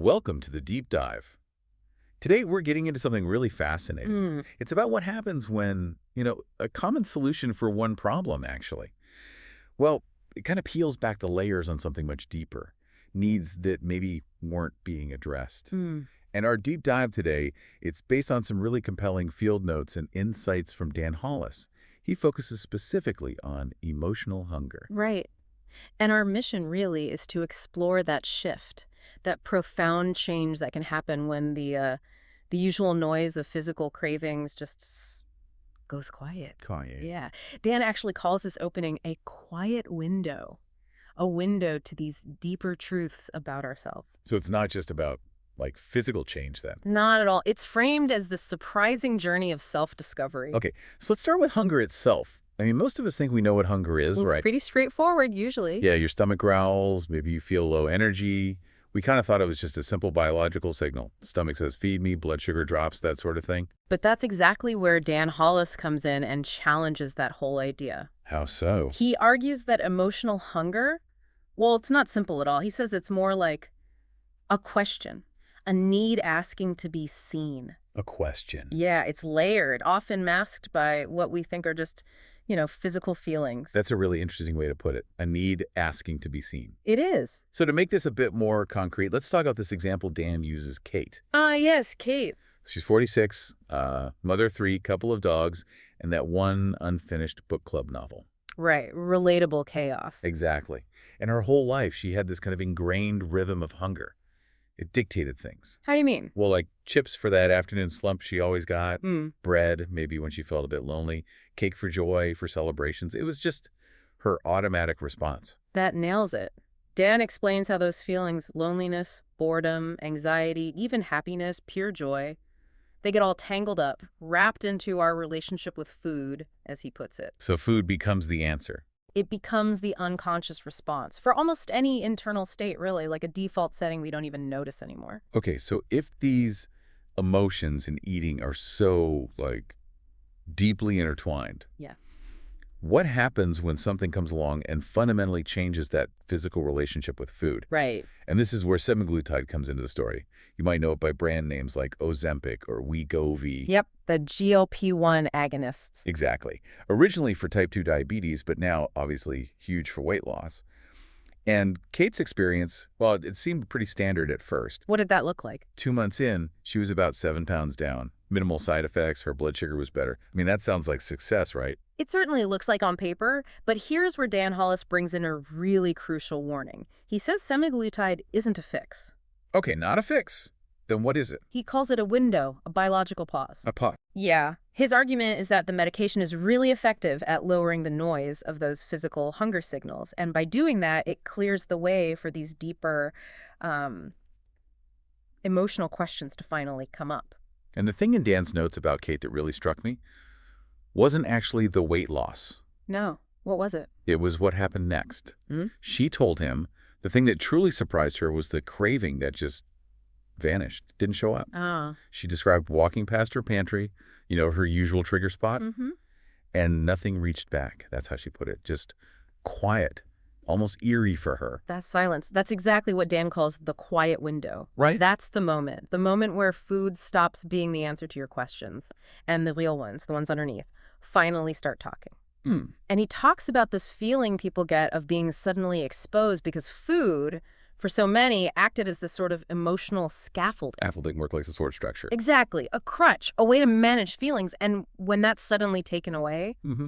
Welcome to the deep dive. Today we're getting into something really fascinating. Mm, It's about what happens when, a common solution for one problem, actually. Well, it kind of peels back the layers on something much deeper, needs that maybe weren't being addressed. mm. And our deep dive today, it's based on some really compelling field notes and insights from Dan Hollis. He focuses specifically on emotional hunger. Right. And our mission really is to explore that shift, that profound change that can happen when the usual noise of physical cravings goes quiet. Kanye. Yeah. Dan actually calls this opening a quiet window, a window to these deeper truths about ourselves. So it's not just about, like, physical change then. Not at all. It's framed as the surprising journey of self-discovery. Okay, so let's start with hunger itself. I mean, most of us think we know what hunger is, It's right? pretty straightforward usually. Yeah, your stomach growls, maybe you feel low energy. We kind of thought it was just a simple biological signal. Stomach says, feed me, blood sugar drops, that sort of thing. But that's exactly where Dan Hollis comes in and challenges that whole idea. How so? He argues that emotional hunger, well, it's not simple at all. He says it's more like a question, a need asking to be seen. A question. Yeah, it's layered, often masked by what we think are just, physical feelings. That's a really interesting way to put it. A need asking to be seen. It is. So to make this a bit more concrete, let's talk about this example Dan uses, Kate. Ah, yes, Kate. She's 46, mother of three, couple of dogs, and that one unfinished book club novel. Right, relatable chaos. Exactly. And her whole life, she had this kind of ingrained rhythm of hunger. It dictated things. How do you mean? Well, like chips for that afternoon slump she always got, Mm, bread, maybe when she felt a bit lonely, cake for joy, for celebrations. It was just her automatic response. that nails it. Dan explains how those feelings, loneliness, boredom, anxiety, even happiness, pure joy, they get all tangled up, wrapped into our relationship with food, as he puts it. So food becomes the answer. It becomes the unconscious response for almost any internal state, really, like a default setting we don't even notice anymore. Okay, so if these emotions in eating are so, like, deeply intertwined, Yeah. what happens when something comes along and fundamentally changes that physical relationship with food? Right. And this is where semaglutide comes into the story. You might know it by brand names like Ozempic or Wegovy. Yep, the GLP-1 agonists. Exactly. Originally for type 2 diabetes, but now obviously huge for weight loss. And Kate's experience, well, it seemed pretty standard at first. What did that look like? 2 months in, she was about 7 pounds down. Minimal side effects, her blood sugar was better. I mean, that sounds like success, right? It certainly looks like on paper, but here's where Dan Hollis brings in a really crucial warning. He says semaglutide isn't a fix. Okay, not a fix. Then what is it? He calls it a window, a biological pause. A pot. Yeah. His argument is that the medication is really effective at lowering the noise of those physical hunger signals. And by doing that, it clears the way for these deeper emotional questions to finally come up. And the thing in Dan's notes about Kate that really struck me wasn't actually the weight loss. No. What was it? It was what happened next. Hmm? She told him the thing that truly surprised her was the craving that just vanished, didn't show up. Ah. She described walking past her pantry, her usual trigger spot, Mm-hmm. and nothing reached back. That's how she put it. Just quiet, almost eerie for her. That silence. That's exactly what Dan calls the quiet window. Right? That's the moment where food stops being the answer to your questions, and the real ones, the ones underneath, finally start talking. Hmm. And he talks about this feeling people get of being suddenly exposed because food, for so many, acted as this sort of emotional scaffolding. Afflelding work like a sword structure. Exactly. A crutch, a way to manage feelings. And when that's suddenly taken away, Mm-hmm.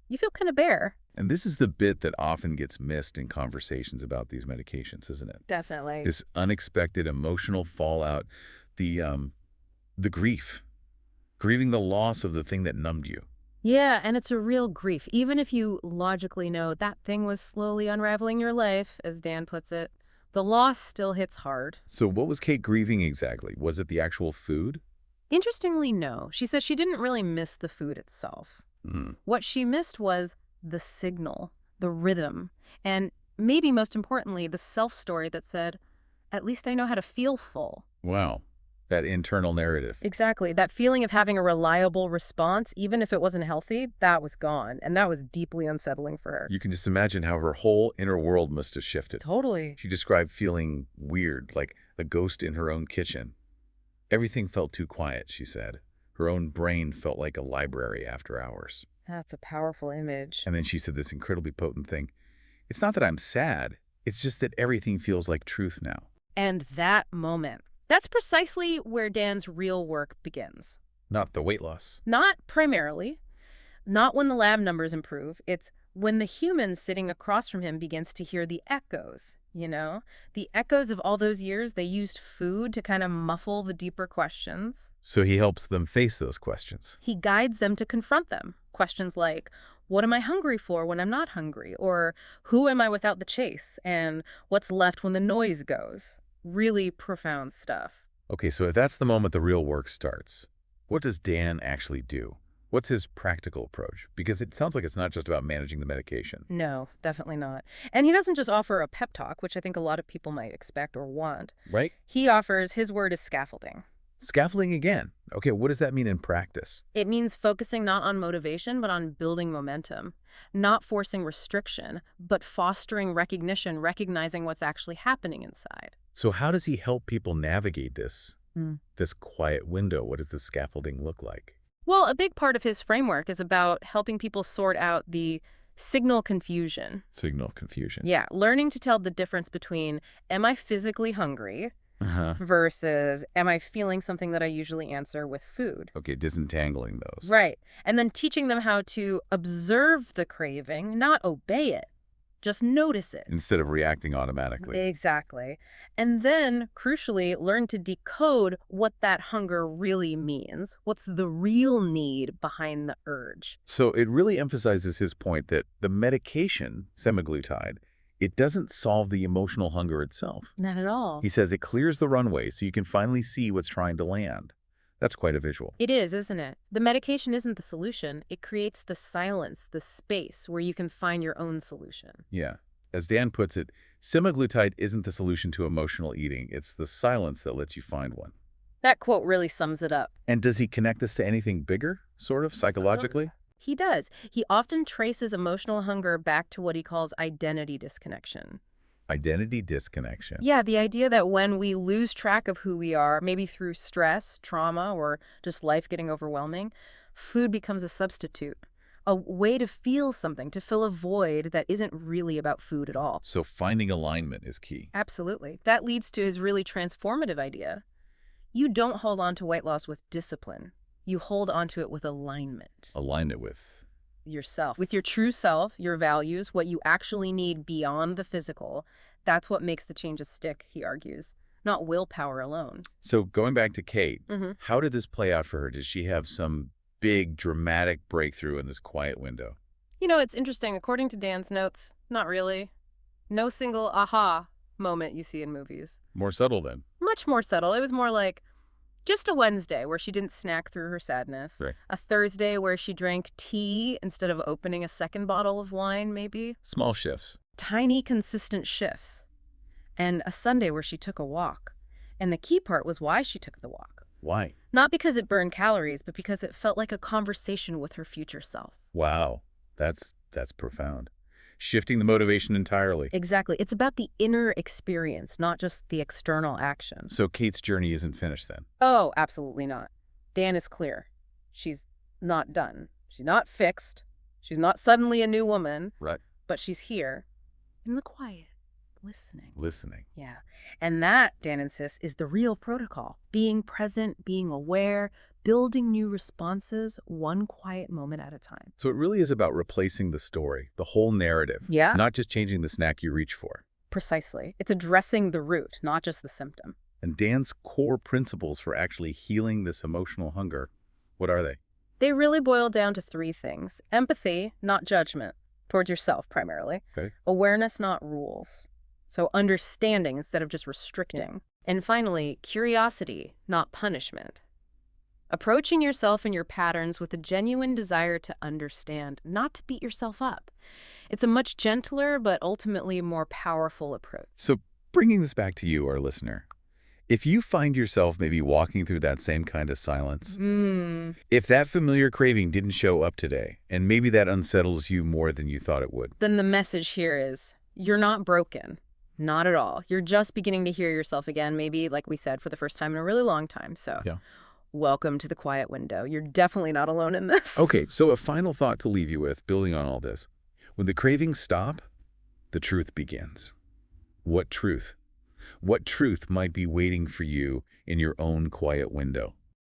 you feel kind of bare. And this is the bit that often gets missed in conversations about these medications, isn't it? Definitely. This unexpected emotional fallout, the grief, grieving the loss of the thing that numbed you. Yeah, and it's a real grief. Even if you logically know that thing was slowly unraveling your life, as Dan puts it, the loss still hits hard. So what was Kate grieving exactly? Was it the actual food? Interestingly, no. She says she didn't really miss the food itself. Mm. What she missed was the signal, the rhythm, and maybe most importantly, the self-story that said, at least I know how to feel full. Wow. That internal narrative. Exactly. That feeling of having a reliable response, even if it wasn't healthy, that was gone. And that was deeply unsettling for her. You can just imagine how her whole inner world must have shifted. Totally. She described feeling weird, like a ghost in her own kitchen. Everything felt too quiet, she said. Her own brain felt like a library after hours. That's a powerful image. And then she said this incredibly potent thing. It's not that I'm sad. It's just that everything feels like truth now. And that moment, that's precisely where Dan's real work begins. Not the weight loss. Not primarily, not when the lab numbers improve. It's when the human sitting across from him begins to hear the echoes, the echoes of all those years they used food to kind of muffle the deeper questions. So he helps them face those questions. He guides them to confront them. Questions like, what am I hungry for when I'm not hungry? Or who am I without the chase? And what's left when the noise goes? Really profound stuff. Okay, so if that's the moment the real work starts, what does Dan actually do? What's his practical approach? Because it sounds like it's not just about managing the medication. No, definitely not. And he doesn't just offer a pep talk, which I think a lot of people might expect or want. Right? He offers, his word is scaffolding. Scaffolding again. Okay, what does that mean in practice? It means focusing not on motivation, but on building momentum. Not forcing restriction, but fostering recognition, recognizing what's actually happening inside. So how does he help people navigate this quiet window? What does the scaffolding look like? Well, a big part of his framework is about helping people sort out the signal confusion. Signal confusion. Yeah, learning to tell the difference between, am I physically hungry versus, am I feeling something that I usually answer with food? Okay, disentangling those. Right. And then teaching them how to observe the craving, not obey it. Just notice it. Instead of reacting automatically. Exactly. And then, crucially, learn to decode what that hunger really means. What's the real need behind the urge? So it really emphasizes his point that the medication, semaglutide, it doesn't solve the emotional hunger itself. Not at all. He says it clears the runway so you can finally see what's trying to land. That's quite a visual. It is, isn't it? The medication isn't the solution. It creates the silence, the space where you can find your own solution. Yeah. As Dan puts it, semaglutide isn't the solution to emotional eating. It's the silence that lets you find one. That quote really sums it up. And does he connect this to anything bigger, sort of, psychologically? He does. He often traces emotional hunger back to what he calls identity disconnection. Identity disconnection. Yeah, the idea that when we lose track of who we are, maybe through stress, trauma, or just life getting overwhelming, food becomes a substitute, a way to feel something, to fill a void that isn't really about food at all. So finding alignment is key. Absolutely. That leads to his really transformative idea. You don't hold on to weight loss with discipline. You hold on to it with alignment. Align it with yourself. With your true self, your values, what you actually need beyond the physical. That's what makes the changes stick, he argues, not willpower alone. So going back to Kate, how did this play out for her? Did she have some big, dramatic breakthrough in this quiet window? It's interesting. According to Dan's notes, not really. No single aha moment you see in movies. More subtle then? Much more subtle. It was more like just a Wednesday where she didn't snack through her sadness. Right. A Thursday where she drank tea instead of opening a second bottle of wine, maybe. Small shifts. Tiny, consistent shifts. And a Sunday where she took a walk. And the key part was why she took the walk. Why? Not because it burned calories, but because it felt like a conversation with her future self. Wow. That's profound. Shifting the motivation entirely. Exactly. It's about the inner experience, not just the external action. So Kate's journey isn't finished then? Oh, absolutely not. Dan is clear. She's not done. She's not fixed. She's not suddenly a new woman. Right. But she's here in the quiet, listening. Listening. Yeah. And that, Dan insists, is the real protocol. Being present, being aware, building new responses, one quiet moment at a time. So it really is about replacing the story, the whole narrative. Yeah. Not just changing the snack you reach for. Precisely. It's addressing the root, not just the symptom. And Dan's core principles for actually healing this emotional hunger, what are they? They really boil down to three things. Empathy, not judgment, towards yourself primarily. Okay. Awareness, not rules. So understanding instead of just restricting. And finally, curiosity, not punishment. Approaching yourself and your patterns with a genuine desire to understand, not to beat yourself up. It's a much gentler but ultimately more powerful approach. So bringing this back to you, our listener, if you find yourself maybe walking through that same kind of silence, if that familiar craving didn't show up today, and maybe that unsettles you more than you thought it would. Then the message here is, you're not broken. Not at all. You're just beginning to hear yourself again, maybe, like we said, for the first time in a really long time. So Yeah. welcome to the quiet window. You're definitely not alone in this. Okay, so a final thought to leave you with, building on all this. When the cravings stop, the truth begins. What truth? What truth might be waiting for you in your own quiet window?